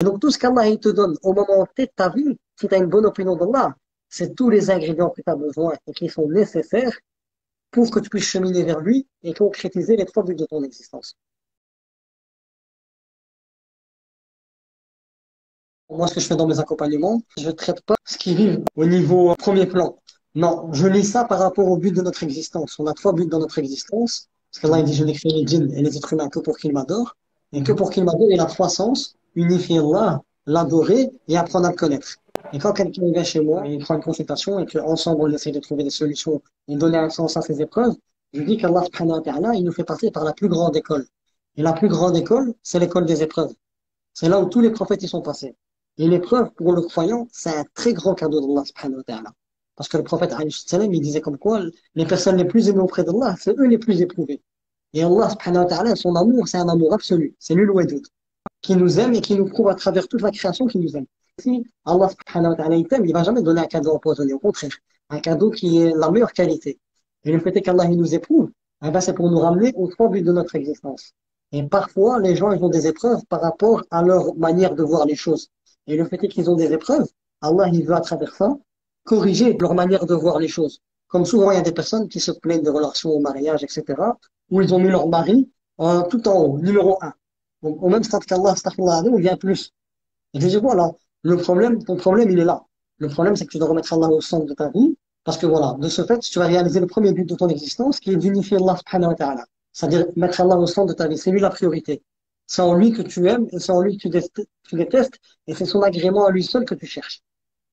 Et donc, tout ce qu'Allah il te donne au moment T de ta vie, si tu as une bonne opinion d'Allah, c'est tous les ingrédients que tu as besoin et qui sont nécessaires pour que tu puisses cheminer vers lui et concrétiser les trois buts de ton existence. Moi, ce que je fais dans mes accompagnements, je ne traite pas ce qui vit au niveau premier plan. Non, je lis ça par rapport au but de notre existence. On a trois buts dans notre existence. Parce qu'Allah il dit, je n'ai créé les djinns et les êtres humains que pour qu'ils m'adorent. Et que pour qu'ils m'adorent, il a trois sens. Unifier Allah, l'adorer et apprendre à le connaître. Et quand quelqu'un vient chez moi et il prend une consultation et qu'ensemble on essaie de trouver des solutions et donner un sens à ces épreuves, je dis qu'Allah subhanahu wa ta'ala, il nous fait passer par la plus grande école. Et la plus grande école, c'est l'école des épreuves. C'est là où tous les prophètes y sont passés. Et l'épreuve pour le croyant, c'est un très grand cadeau d'Allah subhanahu wa ta'ala. Parce que le prophète alayhi salam, il disait comme quoi les personnes les plus aimées auprès d'Allah, c'est eux les plus éprouvés. Et Allah subhanahu wa ta'ala, son amour, c'est un amour absolu. C'est nul ou doute. Qui nous aime et qui nous prouve à travers toute la création qu'il nous aime. Si Allah subhanahu wa ta'ala il t'aime, il va jamais donner un cadeau empoisonné. Au contraire, un cadeau qui est la meilleure qualité. Et le fait est qu'Allah il nous éprouve, eh ben, c'est pour nous ramener aux trois buts de notre existence. Et parfois, les gens, ils ont des épreuves par rapport à leur manière de voir les choses. Et le fait est qu'ils ont des épreuves, Allah, il veut à travers ça corriger leur manière de voir les choses. Comme souvent, il y a des personnes qui se plaignent de relations au mariage, etc., où ils ont mis leur mari tout en haut, numéro un. Donc, au même stade qu'Allah, astaghfirullah, il vient plus. Et je dis, voilà, le problème, ton problème, il est là. Le problème, c'est que tu dois remettre Allah au centre de ta vie, parce que voilà, de ce fait, tu vas réaliser le premier but de ton existence, qui est d'unifier Allah subhanahu wa ta'ala. C'est-à-dire mettre Allah au centre de ta vie. C'est lui la priorité. C'est en lui que tu aimes, et c'est en lui que tu détestes, et c'est son agrément à lui seul que tu cherches.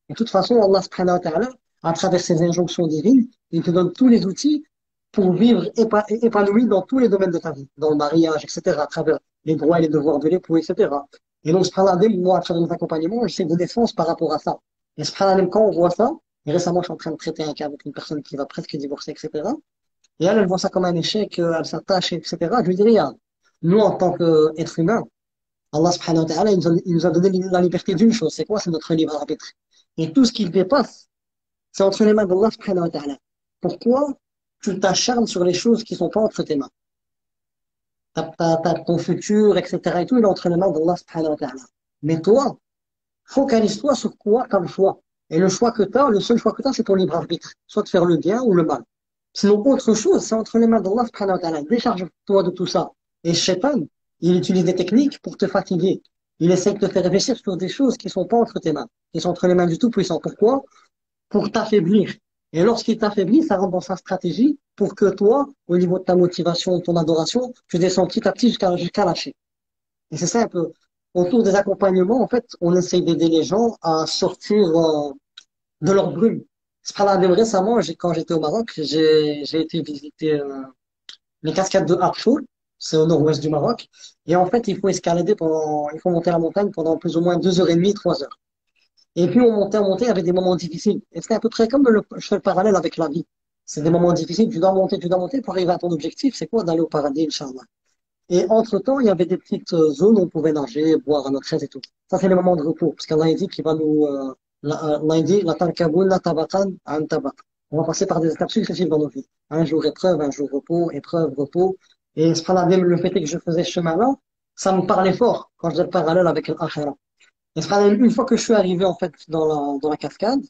Et de toute façon, Allah subhanahu wa ta'ala, à travers ses injonctions divines, il te donne tous les outils pour vivre épanoui dans tous les domaines de ta vie, dans le mariage, etc., à travers les droits et les devoirs de l'époux, etc. Et donc, subhanallah, moi, à travers mes accompagnements, j'essaie de défense par rapport à ça. Et subhanallah, quand on voit ça, et récemment, je suis en train de traiter un cas avec une personne qui va presque divorcer, etc. Et elle voit ça comme un échec, elle s'attache, etc. Je lui dis, regarde, nous, en tant qu'êtres humains, Allah subhanahu wa ta'ala, il nous a donné la liberté d'une chose. C'est quoi? C'est notre libre arbitre. Et tout ce qui dépasse, c'est entre les mains d'Allah subhanahu wa ta'ala. Pourquoi tu t'acharnes sur les choses qui sont pas entre tes mains? Ton futur, etc. et tout, il est entre les mains d'Allah subhanahu wa ta'ala. Mais toi, focalise-toi sur quoi comme choix. Et le choix que tu as, le seul choix que tu as, c'est ton libre arbitre. Soit de faire le bien ou le mal. Sinon, autre chose, c'est entre les mains d'Allah subhanahu wa ta'ala. Décharge-toi de tout ça. Et Shaitan, il utilise des techniques pour te fatiguer. Il essaie de te faire réfléchir sur des choses qui sont pas entre tes mains. Qui sont entre les mains du Tout-Puissant. Pourquoi? Pour t'affaiblir. Et lorsqu'il t'affaiblit, ça rentre dans sa stratégie pour que toi, au niveau de ta motivation, ton adoration, tu descends petit à petit jusqu'à lâcher. Et c'est ça un peu. Autour des accompagnements, en fait, on essaye d'aider les gens à sortir de leur brume. C'est pas la récemment, quand j'étais au Maroc, j'ai été visiter les cascades de Archour, c'est au nord-ouest du Maroc. Et en fait, il faut monter la montagne pendant plus ou moins 2 heures et demie, 3 heures. Et puis on montait, il y avait des moments difficiles. Et c'était à peu près comme je fais le parallèle avec la vie. C'est des moments difficiles, tu dois monter pour arriver à ton objectif. C'est quoi? D'aller au paradis, Inch'Allah. Et entre-temps, il y avait des petites zones où on pouvait nager, boire à notre aise et tout. Ça, c'est les moments de repos. Parce qu'Allah a dit qu'il va nous, Allah a dit, la tarkaboun, la tabaqan, an tabaq. On va passer par des étapes successives dans nos vies. Un jour épreuve, un jour repos, épreuve, repos. Et subhanallah, le fait est que je faisais ce chemin-là, ça me parlait fort quand je faisais le parallèle avec l'akhira. Et subhanallah, une fois que je suis arrivé, en fait, dans la cascade,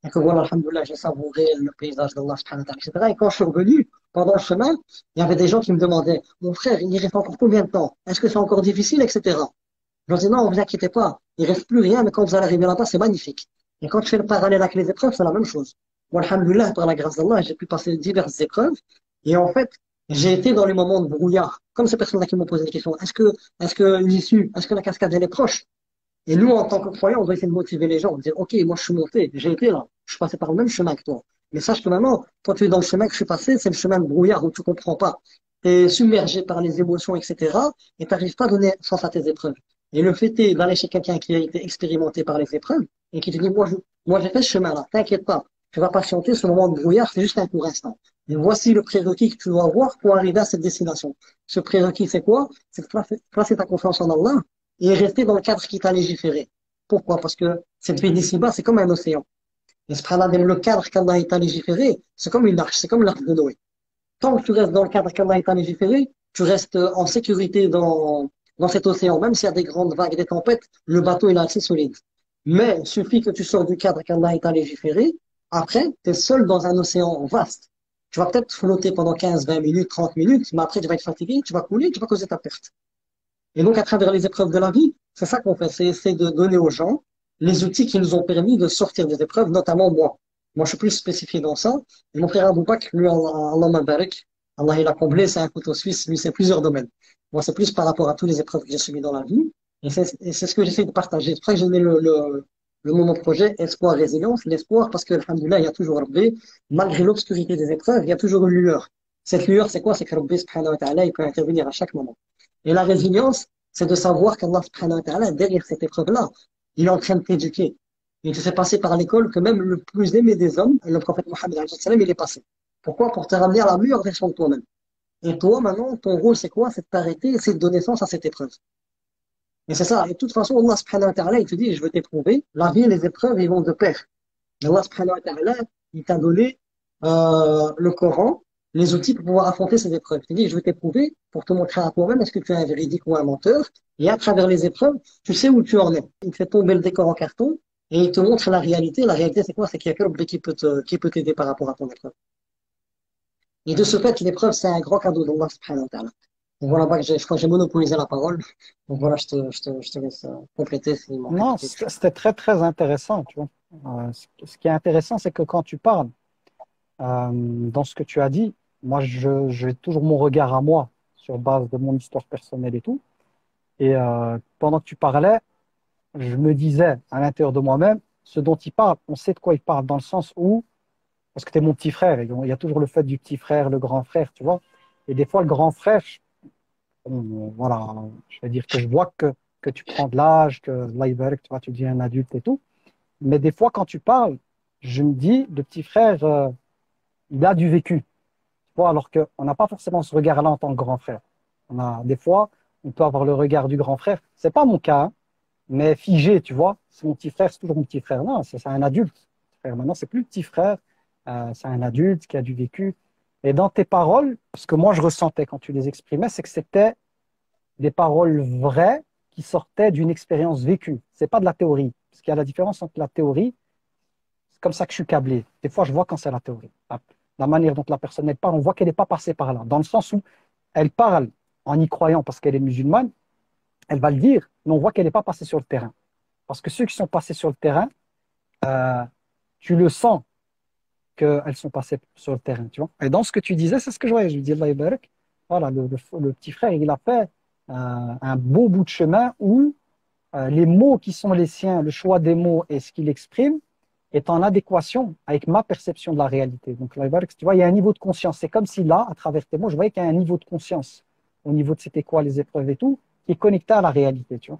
et que voilà, alhamdoulilah, j'ai savouré le paysage d'Allah, subhanahu wa ta'ala, etc. Et quand je suis revenu, pendant le chemin, il y avait des gens qui me demandaient, mon frère, il reste encore combien de temps? Est-ce que c'est encore difficile, etc. Je leur dis, non, vous inquiétez pas, il reste plus rien, mais quand vous allez arriver là-bas, c'est magnifique. Et quand je fais le parallèle avec les épreuves, c'est la même chose. Moi, alhamdoulilah, par la grâce d'Allah, j'ai pu passer diverses épreuves. Et en fait, j'ai été dans les moments de brouillard. Comme ces personnes-là qui m'ont posé des questions. Est-ce que l'issue, est-ce que la cascade, elle est proche? Et nous, en tant que croyants, on doit essayer de motiver les gens, de dire, OK, moi, je suis monté, j'ai été là, je suis passé par le même chemin que toi. Mais sache que maintenant, toi, tu es dans le chemin que je suis passé, c'est le chemin de brouillard où tu comprends pas. Tu es submergé par les émotions, etc. Et tu n'arrives pas à donner sens à tes épreuves. Et le fait est d'aller chez quelqu'un qui a été expérimenté par les épreuves et qui te dit, moi, j'ai fait ce chemin-là, t'inquiète pas. Tu vas patienter, ce moment de brouillard, c'est juste un court instant. Et voici le prérequis que tu dois avoir pour arriver à cette destination. Ce prérequis, c'est quoi? C'est de placer ta confiance en Allah et rester dans le cadre qui t'a légiféré. Pourquoi? Parce que cette vie d'ici-bas, c'est comme un océan. Et subhanallah, même le cadre qu'Allah t'a légiféré, c'est comme une arche, c'est comme l'arche de Noé. Tant que tu restes dans le cadre qu'Allah t'a légiféré, tu restes en sécurité dans cet océan, même s'il y a des grandes vagues, des tempêtes, le bateau il est assez solide. Mais il suffit que tu sors du cadre qu'Allah t'a légiféré, après, tu es seul dans un océan vaste. Tu vas peut-être flotter pendant 15, 20 minutes, 30 minutes, mais après tu vas être fatigué, tu vas couler, tu vas causer ta perte. Et donc, à travers les épreuves de la vie, c'est ça qu'on fait, c'est essayer de donner aux gens les outils qui nous ont permis de sortir des épreuves, notamment moi. Moi, je suis plus spécifié dans ça. Et mon frère Abou Bakr, lui, Allah m'barak, Allah il a comblé, c'est un couteau suisse, lui, c'est plusieurs domaines. Moi, c'est plus par rapport à toutes les épreuves que j'ai subies dans la vie. Et c'est ce que j'essaie de partager. C'est pour ça que j'ai mis le mot mon projet, espoir, résilience. L'espoir, parce que, alhamdoulilah, il y a toujours Rabbi, malgré l'obscurité des épreuves, il y a toujours une lueur. Cette lueur, c'est quoi? C'est que Rabbi, subhanahu wa ta'ala, il peut intervenir à chaque moment. Et la résilience, c'est de savoir qu'Allah subhanahu wa ta'ala, derrière cette épreuve-là, il est en train de t'éduquer. Il te fait passer par l'école que même le plus aimé des hommes, le prophète Mohammed, alayhi salam, il est passé. Pourquoi? Pour te ramener à la meilleure version de toi-même. Et toi, maintenant, ton rôle, c'est quoi? C'est de t'arrêter et c'est de donner sens à cette épreuve. Et c'est ça. Et de toute façon, Allah subhanahu wa ta'ala, il te dit, je veux t'éprouver. La vie et les épreuves, ils vont de pair. Et Allah subhanahu wa ta'ala, il t'a donné le Coran, les outils pour pouvoir affronter ces épreuves. Il te dit, je vais t'éprouver pour te montrer à toi-même est-ce que tu es un véridique ou un menteur. Et à travers les épreuves, tu sais où tu en es. Il te fait tomber le décor en carton et il te montre la réalité. La réalité, c'est quoi? C'est qu'il y a que Rabbi qui peut t'aider par rapport à ton épreuve. Et de ce fait, l'épreuve, c'est un grand cadeau d'Allah subhanahu wa ta'ala. Donc voilà, bah, je crois que j'ai monopolisé la parole. Donc voilà, je te laisse compléter s'il manque Non, quelque chose. c'était très, très intéressant, tu vois. Ce qui est intéressant, c'est que quand tu parles, dans ce que tu as dit, moi, j'ai toujours mon regard à moi sur base de mon histoire personnelle et tout. Et pendant que tu parlais, je me disais à l'intérieur de moi-même, ce dont il parle, on sait de quoi il parle, dans le sens où, parce que tu es mon petit frère, et il y a toujours le fait du petit frère, le grand frère, tu vois. Et des fois, le grand frère, voilà, je vais dire que je vois que tu prends de l'âge, que là, tu vois, tu deviens un adulte et tout. Mais des fois, quand tu parles, je me dis, le petit frère, il a du vécu. Tu vois, alors qu'on n'a pas forcément ce regard-là en tant que grand frère. Des fois, on peut avoir le regard du grand frère. C'est pas mon cas, hein, mais figé, tu vois. C'est mon petit frère, c'est toujours mon petit frère. Non, c'est un adulte. Frère. Maintenant, c'est plus le petit frère, c'est un adulte qui a du vécu. Et dans tes paroles, ce que moi je ressentais quand tu les exprimais, c'est que c'était des paroles vraies qui sortaient d'une expérience vécue. C'est pas de la théorie. Parce qu'il y a la différence entre la théorie, c'est comme ça que je suis câblé. Des fois, je vois quand c'est la théorie. La manière dont la personne elle parle, on voit qu'elle n'est pas passée par là. Dans le sens où elle parle en y croyant parce qu'elle est musulmane, elle va le dire, mais on voit qu'elle n'est pas passée sur le terrain. Parce que ceux qui sont passés sur le terrain, euh, tu le sens qu'elles sont passées sur le terrain, tu vois. Et dans ce que tu disais, c'est ce que je voyais. Je lui dis, Allah Ibarak, voilà, le petit frère, il a fait un beau bout de chemin où les mots qui sont les siens, le choix des mots et ce qu'il exprime est en adéquation avec ma perception de la réalité. Donc, Allah Ibarak, tu vois, il y a un niveau de conscience. C'est comme si là, à travers tes mots, je voyais qu'il y a un niveau de conscience au niveau de c'était quoi les épreuves et tout, qui est connecté à la réalité, tu vois.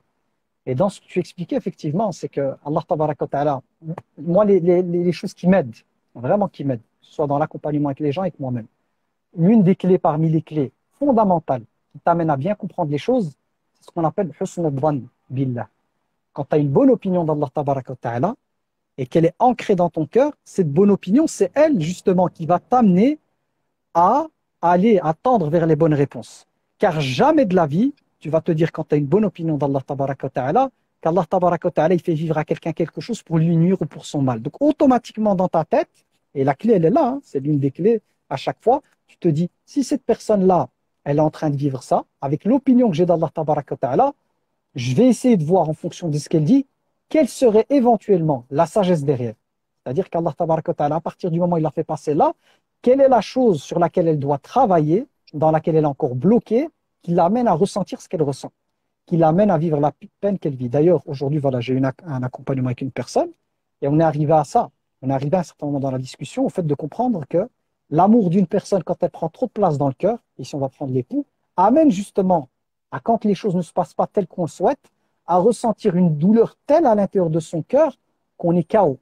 Et dans ce que tu expliquais, effectivement, c'est que Allah Tabaraka wa Ta'ala, moi, les choses qui m'aident, vraiment qui m'aident, que ce soit dans l'accompagnement avec les gens et avec moi-même, l'une des clés parmi les clés fondamentales qui t'amène à bien comprendre les choses, c'est ce qu'on appelle husn al billah. Quand tu as une bonne opinion d'Allah Tabaraka wa Ta'ala et qu'elle est ancrée dans ton cœur, cette bonne opinion, c'est elle justement qui va t'amener à aller, à tendre vers les bonnes réponses. Car jamais de la vie, tu vas te dire quand tu as une bonne opinion d'Allah Tabaraka wa Ta'ala, qu'Allah Tabaraka wa Ta'ala, il fait vivre à quelqu'un quelque chose pour lui nuire ou pour son mal. Donc automatiquement dans ta tête, et la clé elle est là, hein, c'est l'une des clés à chaque fois, tu te dis, si cette personne-là, elle est en train de vivre ça, avec l'opinion que j'ai d'Allah Tabaraka wa Ta'ala, je vais essayer de voir en fonction de ce qu'elle dit, quelle serait éventuellement la sagesse derrière. C'est-à-dire qu'Allah Tabaraka wa Ta'ala, à partir du moment où il l'a fait passer là, quelle est la chose sur laquelle elle doit travailler, dans laquelle elle est encore bloquée, qui l'amène à ressentir ce qu'elle ressent, qui l'amène à vivre la peine qu'elle vit. D'ailleurs, aujourd'hui, voilà, j'ai eu un accompagnement avec une personne et on est arrivé à ça. On est arrivé à un certain moment dans la discussion au fait de comprendre que l'amour d'une personne, quand elle prend trop de place dans le cœur, ici on va prendre l'époux, amène justement à quand les choses ne se passent pas telles qu'on le souhaite, à ressentir une douleur telle à l'intérieur de son cœur qu'on est KO.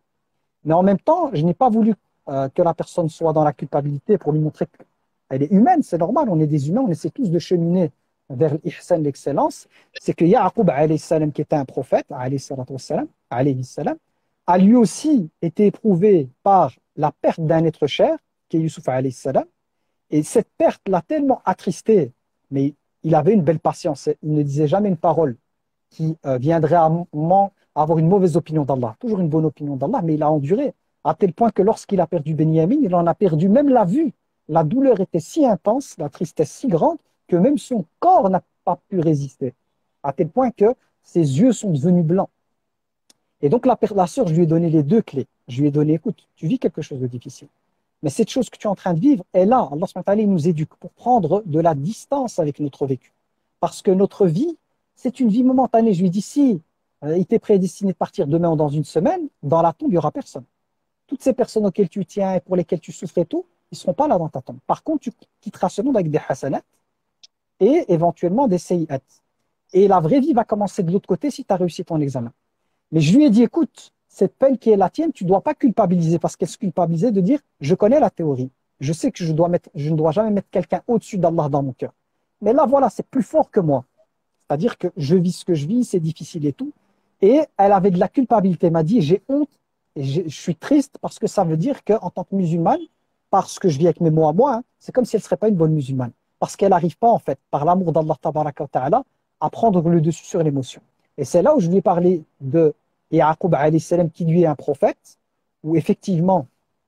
Mais en même temps, je n'ai pas voulu que la personne soit dans la culpabilité pour lui montrer qu'elle est humaine, c'est normal, on est des humains, on essaie tous de cheminer vers l'ihsan, l'excellence. C'est que Ya'qub, alayhi salam, qui était un prophète, alayhi salam, a lui aussi été éprouvé par la perte d'un être cher, qui est Youssouf, alayhi salam, et cette perte l'a tellement attristé, mais il avait une belle patience. Il ne disait jamais une parole qui viendrait à un moment avoir une mauvaise opinion d'Allah. Toujours une bonne opinion d'Allah, mais il a enduré à tel point que lorsqu'il a perdu Benyamin, il en a perdu même la vue. La douleur était si intense, la tristesse si grande, que même son corps n'a pas pu résister. À tel point que ses yeux sont devenus blancs. Et donc la sœur, je lui ai donné les deux clés. Je lui ai donné, écoute, tu vis quelque chose de difficile. Mais cette chose que tu es en train de vivre est là. Allah subhanahu wa ta'ala, il nous éduque pour prendre de la distance avec notre vécu. Parce que notre vie, c'est une vie momentanée. Je lui dis, si il t'est prédestiné de partir demain ou dans une semaine, dans la tombe, il n'y aura personne. Toutes ces personnes auxquelles tu tiens et pour lesquelles tu souffres et tout, ils ne seront pas là dans ta tombe. Par contre, tu quitteras ce monde avec des hasanats et éventuellement des sayyat. Et la vraie vie va commencer de l'autre côté si tu as réussi ton examen. Mais je lui ai dit, écoute, cette peine qui est la tienne, tu ne dois pas culpabiliser, parce qu'elle se culpabiliser de dire, je connais la théorie, je sais que je ne dois jamais mettre quelqu'un au-dessus d'Allah dans mon cœur. Mais là, voilà, c'est plus fort que moi. C'est-à-dire que je vis ce que je vis, c'est difficile et tout. Et elle avait de la culpabilité, elle m'a dit, j'ai honte, et je suis triste parce que ça veut dire qu'en tant que musulmane, parce que je vis avec mes mots à moi, hein, c'est comme si elle ne serait pas une bonne musulmane. Parce qu'elle n'arrive pas, en fait, par l'amour d'Allah tabaraka wa ta'ala, à prendre le dessus sur l'émotion. Et c'est là où je lui ai parlé de Yaqub alayhi salam, qui lui est un prophète, où effectivement,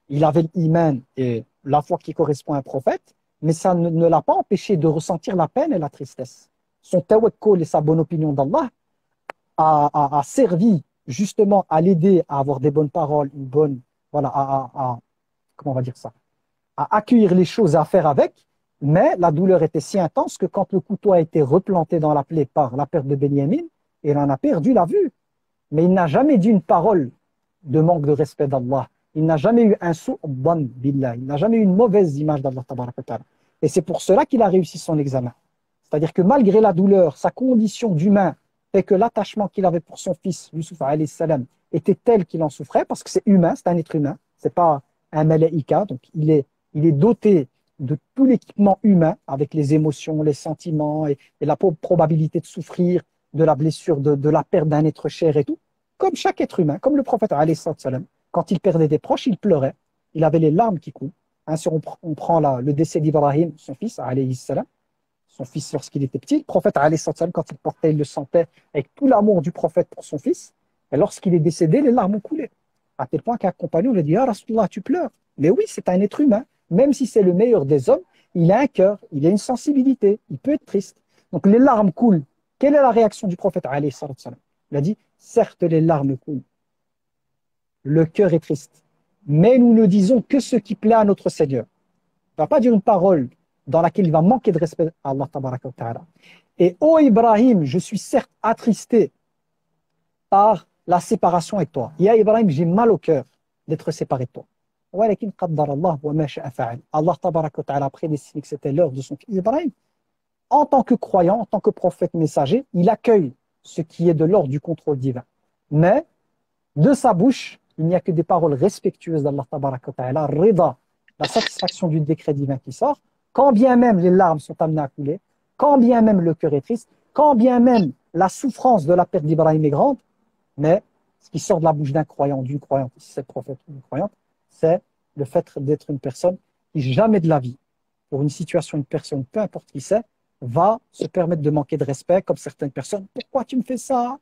il avait l'iman et la foi qui correspond à un prophète, mais ça ne l'a pas empêché de ressentir la peine et la tristesse. Son tawakkul et sa bonne opinion d'Allah a servi justement à l'aider à avoir des bonnes paroles, une bonne, voilà, comment on va dire ça, à accueillir les choses et à faire avec, mais la douleur était si intense que quand le couteau a été replanté dans la plaie par la perte de Benyamin, il en a perdu la vue. Mais il n'a jamais dit une parole de manque de respect d'Allah. Il n'a jamais eu un su'ban billah. Il n'a jamais eu une mauvaise image d'Allah tabaraka wa ta'ala. Et c'est pour cela qu'il a réussi son examen. C'est-à-dire que malgré la douleur, sa condition d'humain fait que l'attachement qu'il avait pour son fils, Yusuf alayhi salam, était tel qu'il en souffrait, parce que c'est humain, c'est un être humain, c'est pas un malaïka, donc il est doté de tout l'équipement humain, avec les émotions, les sentiments et la probabilité de souffrir, de la blessure, de la perte d'un être cher et tout, comme chaque être humain, comme le prophète alayhi salam, quand il perdait des proches, il pleurait, il avait les larmes qui coulent. Hein, si on prend le décès d'Ibrahim, son fils, alayhi salam, son fils lorsqu'il était petit, le prophète alayhi salam, quand il portait, il le sentait avec tout l'amour du prophète pour son fils, et lorsqu'il est décédé, les larmes ont coulé. À tel point qu'un compagnon lui a dit, ah Rasulallah, tu pleures. Mais oui, c'est un être humain, même si c'est le meilleur des hommes, il a un cœur, il a une sensibilité, il peut être triste. Donc les larmes coulent. Quelle est la réaction du prophète alayhi salam? Il a dit, certes les larmes coulent, le cœur est triste, mais nous ne disons que ce qui plaît à notre Seigneur. Il ne va pas dire une parole dans laquelle il va manquer de respect à Allah tabaraka wa ta'ala. Et ô Ibrahim, je suis certes attristé par la séparation avec toi. Ya Ibrahim, j'ai mal au cœur d'être séparé de toi. Allah tabaraka wa ta'ala a prédestiné que c'était l'heure de son fils Ibrahim. En tant que croyant, en tant que prophète messager, il accueille ce qui est de l'ordre du contrôle divin. Mais de sa bouche, il n'y a que des paroles respectueuses d'Allah tabaraka wa ta'ala, rida, la satisfaction du décret divin qui sort, quand bien même les larmes sont amenées à couler, quand bien même le cœur est triste, quand bien même la souffrance de la perte d'Ibrahim est grande, mais ce qui sort de la bouche d'un croyant, d'une croyante, si c'est le prophète ou une croyante, c'est le fait d'être une personne qui jamais de la vie, pour une situation, une personne, peu importe qui c'est, va se permettre de manquer de respect, comme certaines personnes. Pourquoi tu me fais ça?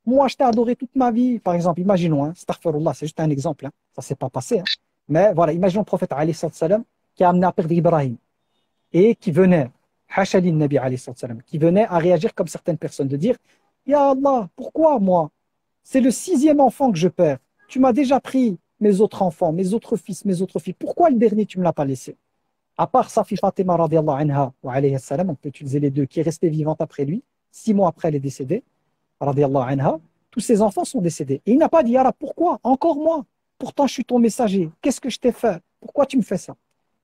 Moi, je t'ai adoré toute ma vie. Par exemple, imaginons, hein, astaghfirullah, c'est juste un exemple, hein, ça ne s'est pas passé. Hein. Mais voilà, imaginons le prophète alayhi salam qui a amené à perdre Ibrahim et qui venait, hachali nabi alayhi salam, qui venait à réagir comme certaines personnes, de dire, Ya Allah, pourquoi moi? C'est le 6e enfant que je perds. Tu m'as déjà pris mes autres enfants, mes autres fils, mes autres filles. Pourquoi le dernier, tu ne me l'as pas laissé? À part Safi Fatima radiallahu anha wa alayhi salam, on peut utiliser les deux, qui est restée vivante après lui, 6 mois après elle est décédée, radiallahu anha, tous ses enfants sont décédés. Et il n'a pas dit, Yara, pourquoi? Encore moi? Pourtant, je suis ton messager. Qu'est-ce que je t'ai fait? Pourquoi tu me fais ça?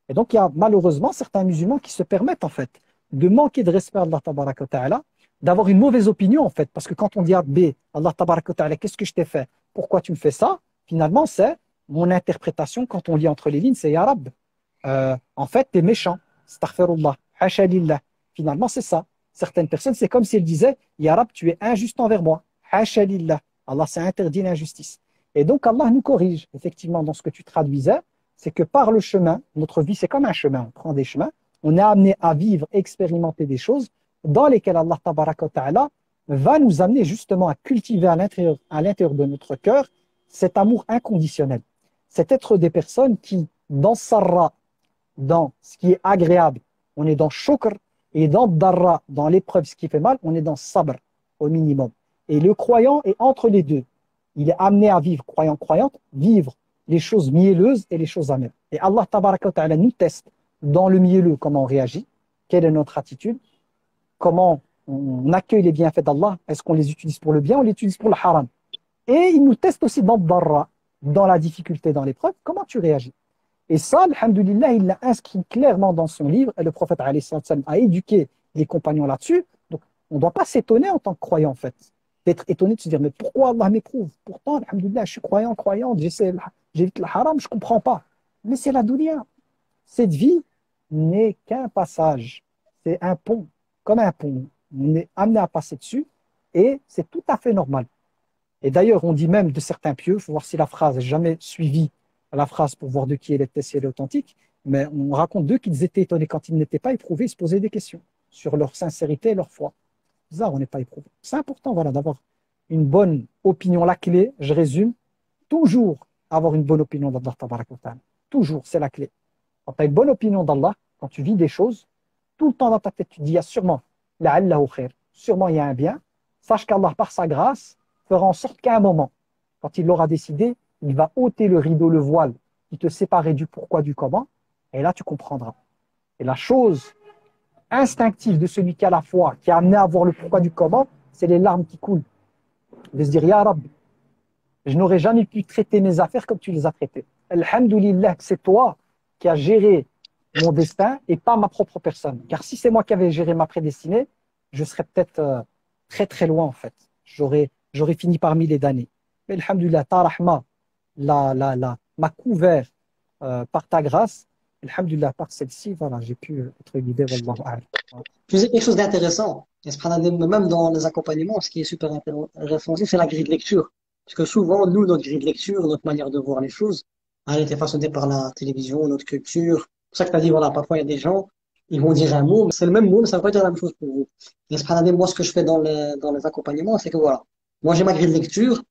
Et donc, il y a malheureusement certains musulmans qui se permettent, en fait, de manquer de respect à Allah tabaraka wa ta'ala, d'avoir une mauvaise opinion, en fait. Parce que quand on dit à B, Allah tabaraka wa ta'ala, qu'est-ce que je t'ai fait? Pourquoi tu me fais ça? Finalement, c'est mon interprétation, quand on lit entre les lignes, c'est Ya Rab. En fait, t'es méchant. Astaghfirullah. Hasha lillah. Finalement, c'est ça. Certaines personnes, c'est comme si elles disaient, Ya Rab, tu es injuste envers moi. Hasha lillah. Allah s'est interdit l'injustice. Et donc, Allah nous corrige. Effectivement, dans ce que tu traduisais, c'est que par le chemin, notre vie, c'est comme un chemin. On prend des chemins. On est amené à vivre, expérimenter des choses. dans lesquelles Allah tabaraka wa ta'ala va nous amener justement à cultiver à l'intérieur de notre cœur cet amour inconditionnel. C'est être des personnes qui, dans sarra, dans ce qui est agréable, on est dans shukr, et dans darra, dans l'épreuve, ce qui fait mal, on est dans sabr, au minimum. Et le croyant est entre les deux. Il est amené à vivre, croyante, vivre les choses mielleuses et les choses amères. Et Allah tabaraka wa ta'ala nous teste dans le mielleux comment on réagit, quelle est notre attitude, comment on accueille les bienfaits d'Allah, est-ce qu'on les utilise pour le bien ou on les utilise pour le haram. Et il nous teste aussi dans le darra, dans la difficulté, dans l'épreuve, comment tu réagis. Et ça, alhamdoulilah, il l'a inscrit clairement dans son livre, et le prophète alayhi salam a éduqué les compagnons là-dessus. Donc, on ne doit pas s'étonner en tant que croyant, en fait, d'être étonné de se dire, mais pourquoi Allah m'éprouve? Pourtant, alhamdoulilah, je suis croyante, j'évite le haram, je ne comprends pas. Mais c'est la dunya. Cette vie n'est qu'un passage, c'est un pont, comme un pont. On est amené à passer dessus, et c'est tout à fait normal. Et d'ailleurs, on dit même de certains pieux, il faut voir si la phrase n'est jamais suivie à la phrase pour voir de qui elle était, si elle est authentique, mais on raconte d'eux qu'ils étaient étonnés quand ils n'étaient pas éprouvés, ils se posaient des questions sur leur sincérité et leur foi. Bizarre, on n'est pas éprouvé. C'est important voilà, d'avoir une bonne opinion. La clé, je résume, toujours avoir une bonne opinion d'Allah Tabaraka wa Ta'ala. Toujours, c'est la clé. Quand tu as une bonne opinion d'Allah, quand tu vis des choses, tout le temps dans ta tête, tu te dis, il y a sûrement, la'allahu khair, sûrement il y a un bien. Sache qu'Allah, par sa grâce, fera en sorte qu'à un moment, quand il l'aura décidé, il va ôter le rideau, le voile qui te séparait du pourquoi, du comment, et là tu comprendras. Et la chose instinctive de celui qui a la foi, qui a amené à voir le pourquoi du comment, c'est les larmes qui coulent. De se dire, Ya Rab, je n'aurais jamais pu traiter mes affaires comme tu les as traitées. Alhamdoulilah, c'est toi qui as géré mon destin et pas ma propre personne. Car si c'est moi qui avais géré ma prédestinée, je serais peut-être très très loin en fait. J'aurais fini parmi les damnés. Mais alhamdoulilah, ta rahma m'a couvert par ta grâce. Alhamdulillah, par celle-ci, voilà, j'ai pu être guidé, wallahu a'lam. Tu disais quelque chose d'intéressant. Et même dans les accompagnements, ce qui est super intéressant aussi, c'est la grille de lecture. Parce que souvent, nous, notre grille de lecture, notre manière de voir les choses, elle a été façonnée par la télévision, notre culture. C'est pour ça que tu as dit, voilà, parfois il y a des gens, ils vont dire un mot, mais c'est le même mot, mais ça ne veut pas dire la même chose pour vous. Et subhanallah, moi, ce que je fais dans les accompagnements, c'est que voilà, moi j'ai ma grille de lecture,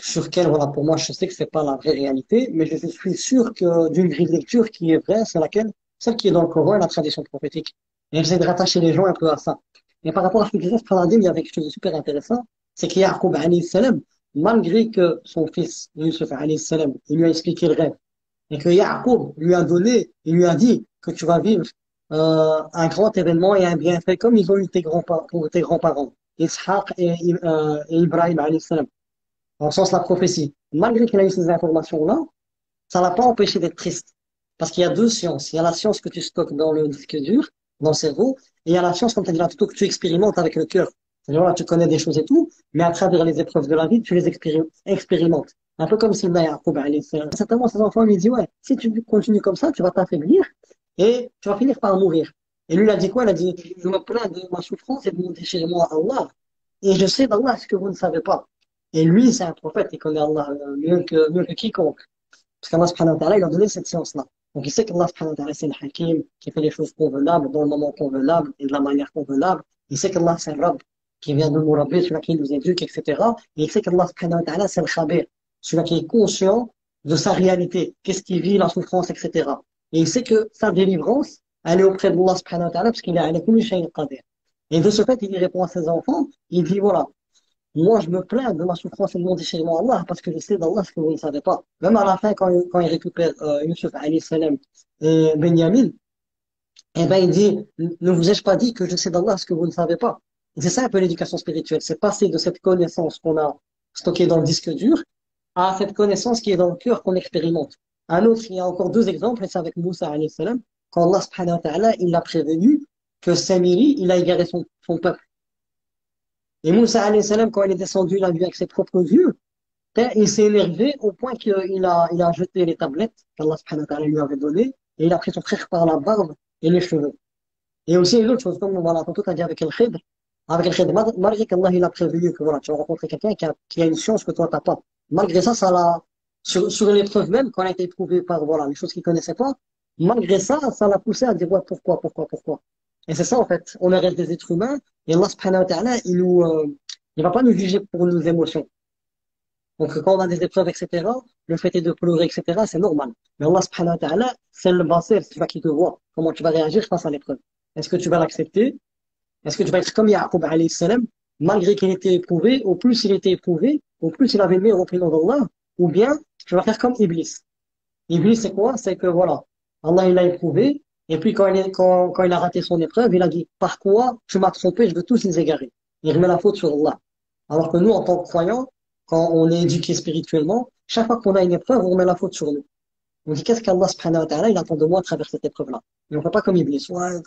sur laquelle, voilà, pour moi, je sais que c'est pas la vraie réalité, mais je suis sûr que d'une grille de lecture qui est vraie, c'est laquelle? Celle qui est dans le Coran et la tradition prophétique. Et j'essaie de rattacher les gens un peu à ça. Et par rapport à ce que disait Faradim, il y avait quelque chose de super intéressant, c'est qu'Yaqub alayhi salam, malgré que son fils, Yusuf alayhi salam, il lui a expliqué le rêve, et que Yaqub lui a donné, il lui a dit que tu vas vivre un grand événement et un bienfait comme ils ont eu tes grands-parents, Ishaq et Ibrahim alayhi salam, dans le sens de la prophétie. Malgré qu'il a eu ces informations-là, ça l'a pas empêché d'être triste. Parce qu'il y a deux sciences. Il y a la science que tu stockes dans le disque dur, dans le cerveau, et il y a la science, comme tu as dit là, plutôt que tu expérimentes avec le cœur. C'est-à-dire, là, tu connais des choses et tout, mais à travers les épreuves de la vie, tu les expérimentes. Un peu comme Sylvain Yacoub, certainement, ses enfants lui disent, ouais, si tu continues comme ça, tu vas t'affaiblir et tu vas finir par mourir. Et lui, il a dit quoi? Il a dit, je me plains de ma souffrance et de mon déchirement à Allah. Et je sais d'Allah ce que vous ne savez pas. Et lui, c'est un prophète, il connaît Allah mieux que quiconque. Parce qu'Allah subhanahu wa ta'ala, il a donné cette science-là. Donc il sait qu'Allah subhanahu wa ta'ala, c'est le Hakim, qui fait les choses convenables, dans le moment convenable et de la manière convenable. Il sait qu'Allah, c'est un Rabb, qui vient de nous rabber, celui qui nous éduque, etc. Et il sait qu'Allah subhanahu wa ta'ala, c'est le Khabir, celui qui est conscient de sa réalité, qu'est-ce qu'il vit, la souffrance, etc. Et il sait que sa délivrance, elle est auprès d'Allah subhanahu wa ta'ala, parce qu'il est ala kulli shay'in qadir. Et de ce fait, il y répond à ses enfants, il dit, voilà, moi, je me plains de ma souffrance et de mon déchirement à Allah parce que je sais d'Allah ce que vous ne savez pas. Même à la fin, quand il récupère Yusuf alayhi salam et Benyamin, eh ben, il dit, ne vous ai-je pas dit que je sais d'Allah ce que vous ne savez pas? Et c'est ça un peu l'éducation spirituelle. C'est passer de cette connaissance qu'on a stockée dans le disque dur à cette connaissance qui est dans le cœur qu'on expérimente. Un autre, il y a encore deux exemples, et c'est avec Moussa alayhi salam, quand Allah subhanahu wa ta'ala, il l'a prévenu que Samiri, il a égaré son peuple. Et Moussa alayhi salam, quand il est descendu, il a vu avec ses propres yeux, il s'est énervé au point il a jeté les tablettes qu'Allah subhanahu wa ta'ala lui avait données, et il a pris son frère par la barbe et les cheveux. Et aussi une autre chose, comme voilà, tantôt t'as dit avec le Khidr, malgré qu'Allah il a prévenu que voilà, tu vas rencontrer quelqu'un qui a une science que toi t'as pas. Malgré ça, sur l'épreuve même, quand elle a été éprouvée par voilà, les choses qu'il connaissait pas, malgré ça, ça l'a poussé à dire ouais, pourquoi. Et c'est ça, en fait. On reste des êtres humains, et Allah subhanahu wa ta'ala, il va pas nous juger pour nos émotions. Donc, quand on a des épreuves, etc., le fait est de pleurer, etc., c'est normal. Mais Allah subhanahu wa ta'ala, c'est le basir, c'est celui qui te voit. Comment tu vas réagir face à l'épreuve. Est-ce que tu vas l'accepter? Est-ce que tu vas être comme Yaqub alayhi salam, malgré qu'il était éprouvé, au plus il était éprouvé, au plus il avait mis au prénom d'Allah, ou bien tu vas faire comme Iblis. Iblis, c'est quoi? C'est que voilà, Allah il l'a éprouvé, et puis quand il a raté son épreuve, il a dit, par quoi tu m'as trompé, je veux tous les égarer. Il remet la faute sur Allah. Alors que nous, en tant que croyants, quand on est éduqué spirituellement, chaque fois qu'on a une épreuve, on remet la faute sur nous. On dit, qu'est-ce qu'Allah subhanahu wa ta'ala, il attend de moi à travers cette épreuve-là. Mais on ne fait pas comme Iblis. Ouais,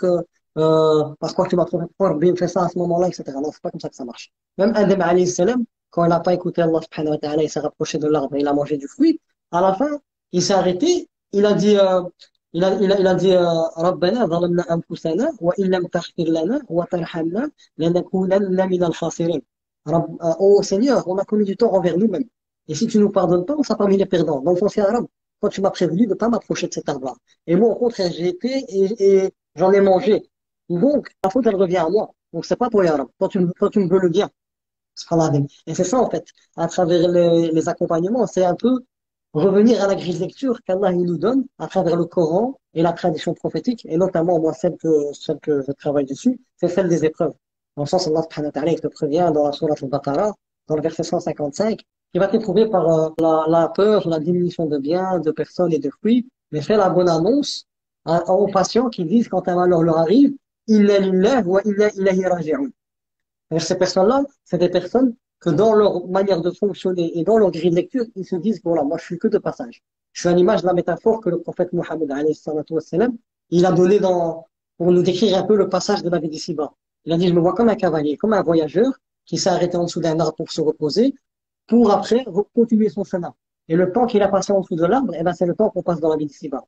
parce que tu m'as trouvé fort, bien fait ça à ce moment-là, etc. Non, c'est pas comme ça que ça marche. Même Adam alayhi salam, quand il n'a pas écouté Allah subhanahu wa ta'ala, il s'est rapproché de l'arbre et il a mangé du fruit. À la fin, il s'est arrêté, il a dit, il a dit, ربنا ظلمنا أنفسنا وإن لم تغفر لنا وترحمنا لنكونن من الخاسرين. Oh Seigneur, on a commis du tort envers nous-mêmes. Et si tu nous pardonnes pas, on sera parmi les perdants. Dans le sens arabe, quand tu m'as prévenu de ne pas m'approcher de cet arbre-là. Et moi, au contraire, j'ai été et j'en ai mangé. Donc, la faute, elle revient à moi. Donc, c'est pas toi, Ya Rab. Toi, tu me veux le bien. Subhanallah. Et c'est ça, en fait. À travers les accompagnements, c'est un peu revenir à la grille de lecture qu'Allah il nous donne à travers le Coran et la tradition prophétique, et notamment, moi, celle que je travaille dessus, c'est celle des épreuves. Dans le sens, Allah subhanahu wa ta'ala, il te prévient dans la sourate al-Baqarah, dans le verset 155, qui va t'éprouver par la peur, la diminution de biens, de personnes et de fruits, mais fais la bonne annonce aux patients qui disent quand un malheur leur arrive, Inna lillahi wa inna ilayhi raji'un. Ces personnes-là, c'est des personnes que dans leur manière de fonctionner et dans leur grille de lecture, ils se disent, voilà, moi je suis que de passage. Je suis à l'image de la métaphore que le prophète Mohammed alayhi salatu wassalam, il a donné pour nous décrire un peu le passage de la vie d'ici-bas. Il a dit, je me vois comme un cavalier, comme un voyageur qui s'est arrêté en dessous d'un arbre pour se reposer, pour après continuer son chemin. Et le temps qu'il a passé en dessous de l'arbre, eh ben, c'est le temps qu'on passe dans la vie d'ici-bas.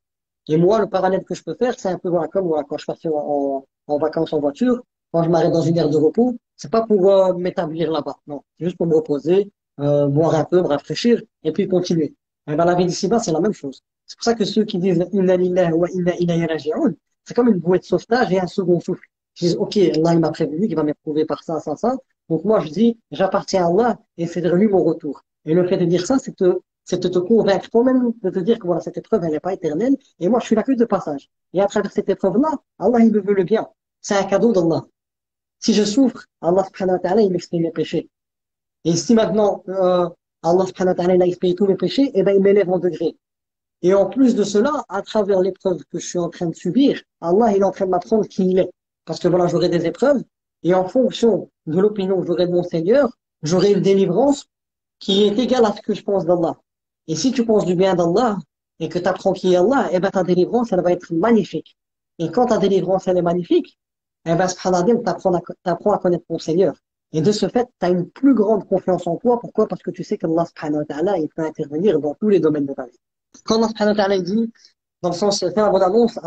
Et moi, le parallèle que je peux faire, c'est un peu voilà, comme voilà, quand je partais en vacances en voiture, quand je m'arrête dans une aire de repos, c'est pas pour m'établir là-bas, non, c'est juste pour me reposer, boire un peu, me rafraîchir, et puis continuer. Et ben, la vie d'ici-bas, c'est la même chose. C'est pour ça que ceux qui disent Inna lillahi wa inna ilayhi raji'un, c'est comme une bouée de sauvetage et un second souffle. Ils disent, OK, Allah il m'a prévenu qu'il va m'éprouver par ça, ça, ça. Donc moi, je dis, j'appartiens à Allah et c'est de lui mon retour. Et le fait de dire ça, c'est de te convaincre toi-même, de te dire que voilà, cette épreuve, elle n'est pas éternelle, et moi, je suis là que de passage. Et à travers cette épreuve-là, Allah, il me veut le bien. C'est un cadeau d'Allah. Si je souffre, Allah subhanahu wa ta'ala, il m'expie mes péchés. Et si maintenant, Allah subhanahu wa ta'ala, il a expié tous mes péchés, eh ben, il m'élève en degré. Et en plus de cela, à travers l'épreuve que je suis en train de subir, Allah, il est en train de m'apprendre qui il est. Parce que voilà, j'aurai des épreuves, et en fonction de l'opinion que j'aurai de mon Seigneur, j'aurai une délivrance qui est égale à ce que je pense d'Allah. Et si tu penses du bien d'Allah, et que tu apprends qui est Allah, eh ben, ta délivrance, elle va être magnifique. Et quand ta délivrance, elle est magnifique, eh ben, subhanallah, t'apprends à connaître ton Seigneur. Et de ce fait, tu as une plus grande confiance en toi. Pourquoi? Parce que tu sais qu'Allah, subhanahu wa ta'ala, il peut intervenir dans tous les domaines de ta vie. Quand Allah, subhanahu wa ta'ala, dit, dans le sens, faire la bonne annonce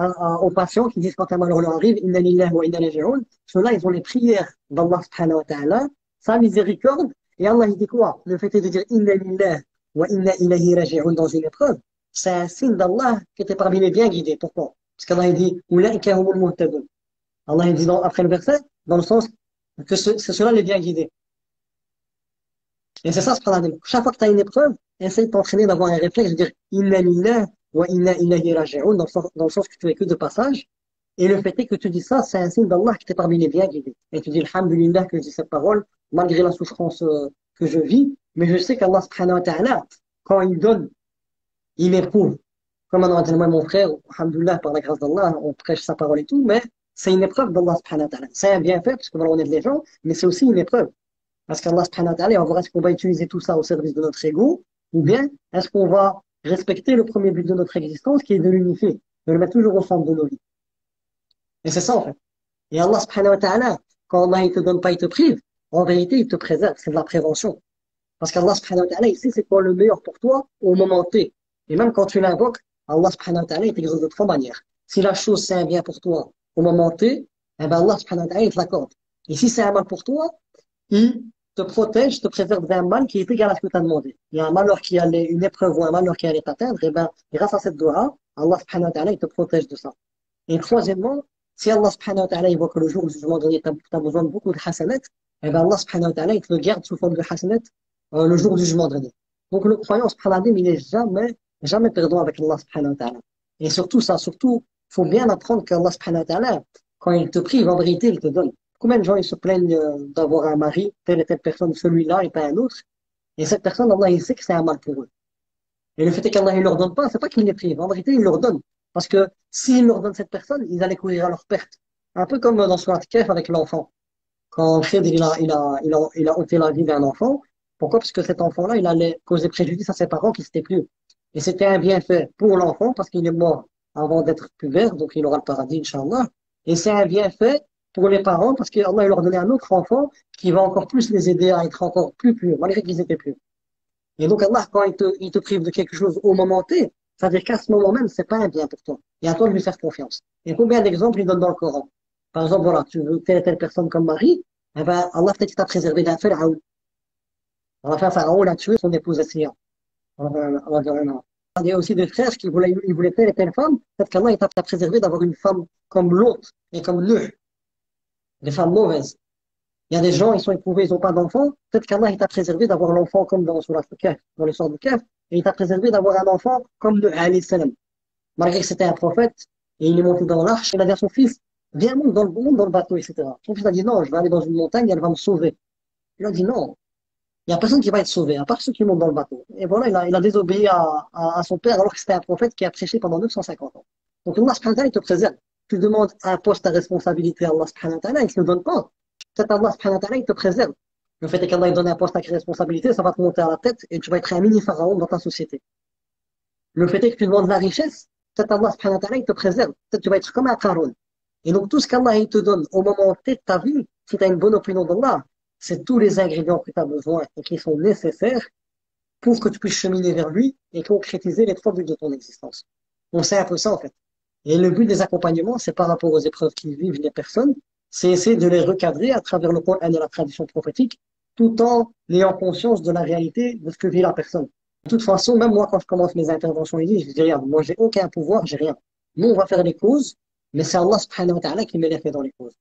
aux patients qui disent quand un malheur leur arrive, Inna lillahi wa inna ilayhi raji'un, ceux-là, ils ont les prières d'Allah, subhanahu wa ta'ala, sa miséricorde, et Allah, il dit quoi? Le fait est de dire Inna lillahi wa inna ilayhi raji'un dans une épreuve, c'est un signe d'Allah qui était parmi les bien guidés. Pourquoi? Parce qu'Allah, il dit, Ulaika humul muhtadun. Allah il dit après le verset, dans le sens que c'est cela les bien guidés. Et c'est ça, subhanallah. Chaque fois que tu as une épreuve, essaye de t'entraîner d'avoir un réflexe de dire Inna lillah wa inna ilayhi raji'un, dans le sens que tu es que de passage. Et le fait est que tu dis ça, c'est un signe d'Allah qui t'est parmi les bien guidés. Et tu dis Alhamdulillah que je dis cette parole, malgré la souffrance que je vis, mais je sais qu'Allah subhanahu wa ta'ala, quand il donne, il m'éprouve. Comme on a dit moi, mon frère, Alhamdulillah, par la grâce d'Allah, on prêche sa parole et tout, mais c'est une épreuve d'Allah subhanahu wa ta'ala. C'est un bienfait, parce que voilà, on aide les gens, mais c'est aussi une épreuve. Parce qu'Allah subhanahu wa ta'ala, on va voir est-ce qu'on va utiliser tout ça au service de notre ego, ou bien est-ce qu'on va respecter le premier but de notre existence, qui est de l'unifier, de le mettre toujours au centre de nos vies. Et c'est ça, en fait. Et Allah subhanahu wa ta'ala, quand Allah il te donne pas, il te prive, en vérité, il te préserve. C'est de la prévention. Parce qu'Allah subhanahu wa ta'ala, il sait c'est quoi le meilleur pour toi au moment T. Et même quand tu l'invoques, Allah subhanahu wa ta'ala, il t'exauce de trois manières. Si la chose c'est un bien pour toi au moment T, eh ben Allah subhanahu wa ta'ala, il te l'accorde. Et si c'est un mal pour toi, il te protège, te préserve d'un mal qui est égal à ce que tu as demandé. Il y a un malheur qui allait, une épreuve ou un malheur qui allait t'atteindre, et ben, grâce à cette dua, Allah subhanahu wa ta'ala, il te protège de ça. Et troisièmement, Si Allah subhanahu wa ta'ala, il voit que le jour du jugement dernier, t'as besoin de beaucoup de hasanat, eh ben Allah subhanahu wa ta'ala, il te le garde sous forme de hasanat, le jour du jugement dernier. Donc le croyant, subhanahu il est jamais perdant avec Allah subhanahu wa ta'ala. Et surtout, faut bien apprendre qu'Allah subhanahu wa ta'ala, quand il te prive, en vérité, il te donne. Combien de gens, ils se plaignent d'avoir un mari, telle et telle personne, celui-là et pas un autre, et cette personne, Allah, il sait que c'est un mal pour eux. Et le fait est qu'Allah, il leur donne pas, c'est pas qu'il les prive. En vérité, il leur donne. Parce que s'il leur donne cette personne, ils allaient courir à leur perte. Un peu comme dans Surat Kaf avec l'enfant. Quand Khidr, il a ôté la vie d'un enfant. Pourquoi? Parce que cet enfant-là, il allait causer préjudice à ses parents qui s'étaient plus. Et c'était un bienfait pour l'enfant parce qu'il est mort avant d'être pubère, donc il aura le paradis, Inch'Allah. Et c'est un bienfait pour les parents parce qu'Allah, il leur donnait un autre enfant qui va encore plus les aider à être encore plus purs, malgré qu'ils étaient purs. Et donc Allah, quand il te prive de quelque chose au moment T, ça veut dire qu'à ce moment même, c'est pas un bien pour toi. Et à toi de lui faire confiance. Et combien d'exemples il donne dans le Coran? Par exemple, voilà, tu veux telle et telle personne comme mari, eh ben, Allah peut-être t'a préservé d'un Pharaon. Allah fait un Pharaon, il a tué son épouse Assia. Il y a aussi des frères ils voulaient telle et telle femme, peut-être qu'Allah il t'a préservé d'avoir une femme comme l'autre et comme Nuh, des femmes mauvaises. Il y a des gens, ils sont éprouvés, ils n'ont pas d'enfant. Peut-être qu'Allah, il t'a préservé d'avoir l'enfant comme dans Surah Al-Kahf, dans l'histoire du Kahf, et il t'a préservé d'avoir un enfant comme de alayhi salam. Malgré que c'était un prophète, et il est monté dans l'arche, il a dit à son fils, viens, monte dans le bateau, etc. Son fils a dit, non, je vais aller dans une montagne, elle va me sauver. Il a dit, non, il n'y a personne qui va être sauvé, à part ceux qui montent dans le bateau. Et voilà, il a désobéi à son père, alors que c'était un prophète qui a prêché pendant 950 ans. Donc Allah subhanahu wa ta'ala, il te préserve. Tu demandes un poste à responsabilité à Allah subhanahu wa ta'ala, il ne te le donne pas. Peut-être Allah subhanahu wa ta'ala, il te préserve. Le fait est qu'Allah il donne un poste à responsabilité, ça va te monter à la tête et tu vas être un mini pharaon dans ta société. Le fait est que tu demandes la richesse, peut-être Allah subhanahu wa ta'ala, il te préserve. Peut-être tu vas être comme un Qarun. Et donc tout ce qu'Allah il te donne au moment T de ta vie, si tu as une bonne opinion d'Allah, c'est tous les ingrédients que tu as besoin et qui sont nécessaires pour que tu puisses cheminer vers lui et concrétiser les trois buts de ton existence. On sait un peu ça en fait. Et le but des accompagnements, c'est par rapport aux épreuves qui vivent les personnes, c'est essayer de les recadrer à travers le Coran et la tradition prophétique, tout en ayant conscience de la réalité de ce que vit la personne. De toute façon, même moi, quand je commence mes interventions ici, je dis rien. Moi, j'ai aucun pouvoir, j'ai rien. Nous, on va faire les causes, mais c'est Allah subhanahu wa ta'ala qui met les faits dans les causes.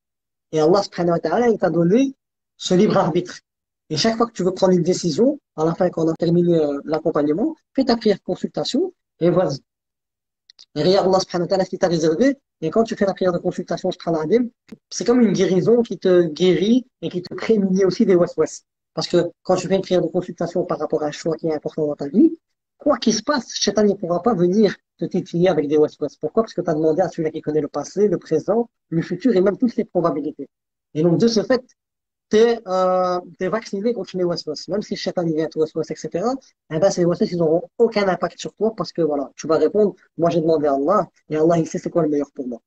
Et Allah subhanahu wa ta'ala, il t'a donné ce libre arbitre. Et chaque fois que tu veux prendre une décision, à la fin, quand on a terminé l'accompagnement, fais ta prière de consultation et vas-y. Et regarde Allah subhanahu wa ta'ala ce qui t'a réservé. Et quand tu fais la prière de consultation, c'est comme une guérison qui te guérit et qui te prémunit aussi des waswas. Parce que quand tu fais une prière de consultation par rapport à un choix qui est important dans ta vie, quoi qu'il se passe, Shaitan ne pourra pas venir te titiller avec des waswas. Pourquoi? Parce que tu as demandé à celui qui connaît le passé, le présent, le futur et même toutes les probabilités. Et donc, de ce fait, t'es vacciné contre les waswas. Même si le Shaitan il vient te waswas, etc., eh ben, ces waswas, ils n'auront aucun impact sur toi parce que voilà, tu vas répondre, moi j'ai demandé à Allah et Allah, il sait c'est quoi le meilleur pour moi.